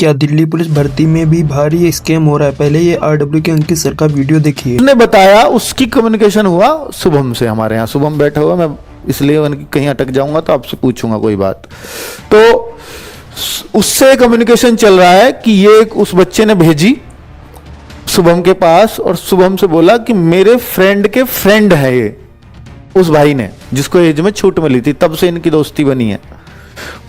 क्या दिल्ली पुलिस भर्ती में भी भारी स्कैम हो रहा है? पहले ये आरडब्ल्यू के अंकित सर का वीडियो देखिए। उसने बताया, उसकी कम्युनिकेशन हुआ शुभम से। हमारे यहाँ शुभम बैठा हुआ, मैं इसलिए कहीं अटक जाऊंगा तो आपसे पूछूंगा कोई बात। तो उससे कम्युनिकेशन चल रहा है कि ये उस बच्चे ने भेजी शुभम के पास और शुभम से बोला कि मेरे फ्रेंड के फ्रेंड है ये, उस भाई ने जिसको एज में छूट मिली थी, तब से इनकी दोस्ती बनी है।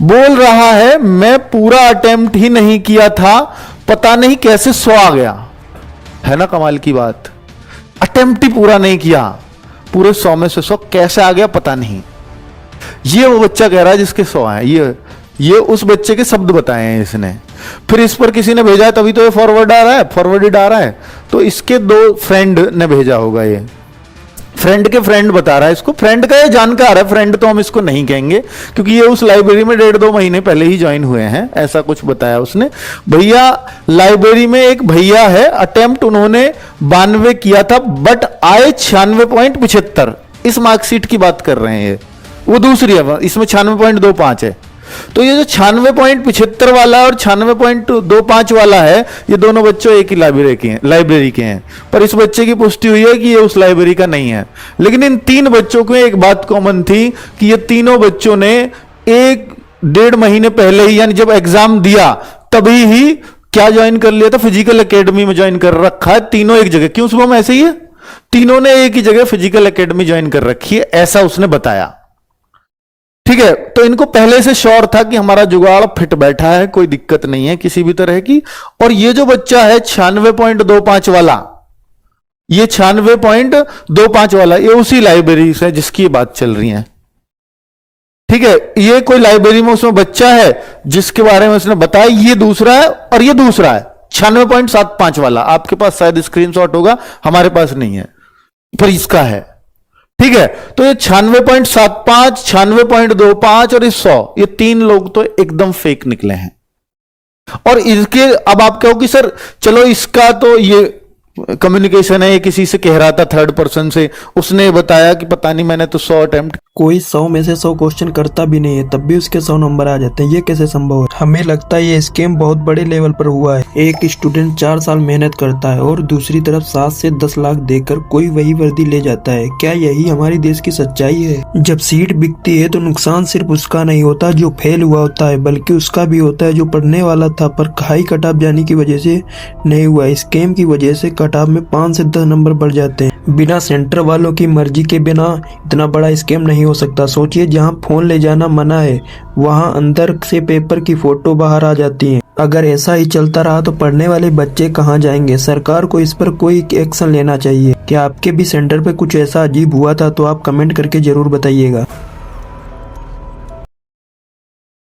बोल रहा है मैं पूरा अटेम्प्ट ही नहीं किया था, पता नहीं कैसे 100 आ गया। है ना कमाल की बात, अटेम्प्ट ही पूरा नहीं किया, पूरे 100 में से 100 कैसे आ गया पता नहीं। ये वो बच्चा कह रहा है जिसके 100 आए, ये उस बच्चे के शब्द बताए हैं इसने। फिर इस पर किसी ने भेजा है, तभी तो ये फॉरवर्डेड आ रहा है। तो इसके 2 फ्रेंड ने भेजा होगा, ये फ्रेंड के फ्रेंड बता रहा है इसको। फ्रेंड का ये जानकार है, फ्रेंड तो हम इसको नहीं कहेंगे क्योंकि ये उस लाइब्रेरी में 1.5-2 महीने पहले ही ज्वाइन हुए हैं, ऐसा कुछ बताया उसने। भैया लाइब्रेरी में एक भैया है, अटेम्प्ट उन्होंने 92 किया था बट आए 96.75। इस मार्कशीट की बात कर रहे हैं ये, वो दूसरी है, इसमें 96.25 है। तो ये जो 96.75 वाला और 96.25 वाला है, ये दोनों बच्चों एक ही लाइब्रेरी के हैं। पर इस बच्चे की पुष्टि हुई है कि ये उस लाइब्रेरी का नहीं है। लेकिन इन 3 बच्चों को एक बात कॉमन थी कि ये तीनों बच्चों ने 1-1.5 महीने पहले ही, यानी जब एग्जाम दिया तभी ही क्या ज्वाइन कर लिया था, फिजिकल एकेडमी में ज्वाइन कर रखा है तीनों एक जगह। क्यों शुभम ऐसे ही है, तीनों ने एक ही जगह फिजिकल एकेडमी ज्वाइन कर रखी है, ऐसा उसने बताया। ठीक है, तो इनको पहले से श्योर था कि हमारा जुगाड़ फिट बैठा है, कोई दिक्कत नहीं है किसी भी तरह की। और ये जो बच्चा है 96.25 वाला, ये 96.25 वाला, ये उसी लाइब्रेरी से जिसकी बात चल रही है। ठीक है, ये कोई लाइब्रेरी में उसमें बच्चा है जिसके बारे में उसने बताया, ये दूसरा है और ये दूसरा है 96.75 वाला। आपके पास शायद स्क्रीनशॉट होगा, हमारे पास नहीं है, पर इसका है। ठीक है, तो ये 96.75, 96.25 और 100, ये 3 लोग तो एकदम फेक निकले हैं। और इनके अब आप कहो कि सर चलो इसका तो ये कम्युनिकेशन है, ये किसी से कह रहा था, 3rd पर्सन से, उसने बताया कि पता नहीं मैंने तो 100 अटेम्प्ट। कोई 100 में से 100 क्वेश्चन करता भी नहीं है, तब भी उसके 100 नंबर आ जाते हैं। ये कैसे संभव है? हमें लगता है ये स्कैम बहुत बड़े लेवल पर हुआ है। एक स्टूडेंट 4 साल मेहनत करता है और दूसरी तरफ 7 से 10 लाख देकर कोई वही वर्दी ले जाता है। क्या यही हमारी देश की सच्चाई है? जब सीट बिकती है तो नुकसान सिर्फ उसका नहीं होता जो फेल हुआ होता है, बल्कि उसका भी होता है जो पढ़ने वाला था पर हाई कट ऑफ जाने की वजह से नहीं हुआ। स्कैम की वजह से कट ऑफ में 5 से 10 नंबर बढ़ जाते हैं। बिना सेंटर वालों की मर्जी के बिना इतना बड़ा स्कैम नहीं हो सकता। सोचिए, जहां फोन ले जाना मना है वहां अंदर से पेपर की फोटो बाहर आ जाती है। अगर ऐसा ही चलता रहा तो पढ़ने वाले बच्चे कहां जाएंगे? सरकार को इस पर कोई एक्शन लेना चाहिए। क्या आपके भी सेंटर पे कुछ ऐसा अजीब हुआ था? तो आप कमेंट करके जरूर बताइएगा।